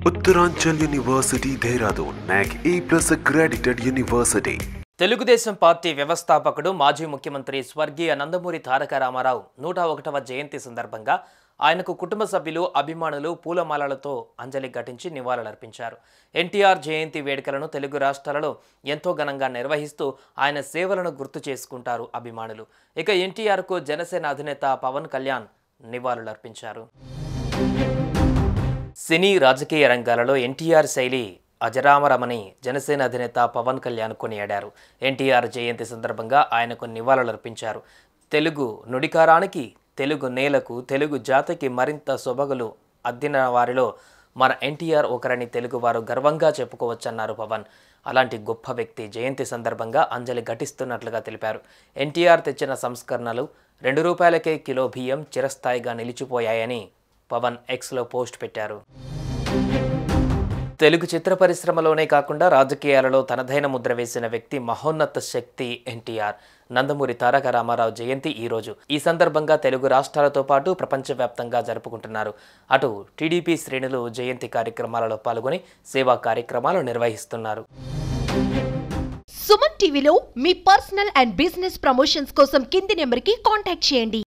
Uttaranchal University, Dehradun, NAC A+ accredited university. Telugu Desam party వ్యవస్థాపకుడు మాజీ ముఖ్యమంత్రి స్వర్గీయ నందమూరి తారక రామారావు 101వ జయంతి సందర్భంగా ఆయనకు కుటుంబ సభ్యులు అభిమానులు పూలమాలలతో అంజలి ఘటించి నివాళులర్పించారు. ఎన్టీఆర్ జయంతి వేడుకలను తెలుగు రాష్ట్రాలలో ఎంతో ఘనంగా నిర్వహిస్తూ ఆయన సేవలను గుర్తు చేసుకుంటారు అభిమానులు. ఇక ఎన్టీఆర్కు జనసేన అధినేత పవన్ కళ్యాణ్ నివాళులర్పించారు. సినీ రాజకీయ రంగాలలో ఎన్టీఆర్ శైలి అజరామరమని జనసేన అధినేత పవన్ కళ్యాణ్ కొనియాడారు. ఎన్టీఆర్ జయంతి సందర్భంగా ఆయనకు నివాళులర్పించారు. తెలుగు నుడికారానికి, తెలుగు నేలకు, తెలుగు జాతికి మరింత సొబగులు అద్దిన వారిలో మన ఎన్టీఆర్ ఒకరని తెలుగువారు గర్వంగా చెప్పుకోవచ్చన్నారు పవన్. అలాంటి గొప్ప వ్యక్తి జయంతి సందర్భంగా అంజలి ఘటిస్తున్నట్లుగా తెలిపారు. ఎన్టీఆర్ తెచ్చిన సంస్కరణలు ₹2కే కిలో బియ్యం చిరస్థాయిగా నిలిచిపోయాయని పవన్ ఎక్స్లో పోస్ట్ పెట్టారు. తెలుగు చిత్ర పరిశ్రమలోనే కాకుండా రాజకీయాలలో తనదైన ముద్ర వేసిన వ్యక్తి, మహోన్నత శక్తి ఎన్టీఆర్. నందమూరి తారక రామారావు జయంతి ఈరోజు. ఈ సందర్భంగా తెలుగు రాష్ట్రాలతో పాటు ప్రపంచవ్యాప్తంగా జరుపుకుంటున్నారు. అటు టీడీపీ శ్రేణులు జయంతి కార్యక్రమాలలో పాల్గొని సేవా కార్యక్రమాలు నిర్వహిస్తున్నారు. సుమన్ టీవీలో మీ పర్సనల్ అండ్ బిజినెస్ ప్రమోషన్స్ కోసం కింది నెంబర్కి కాంటాక్ట్ చేయండి.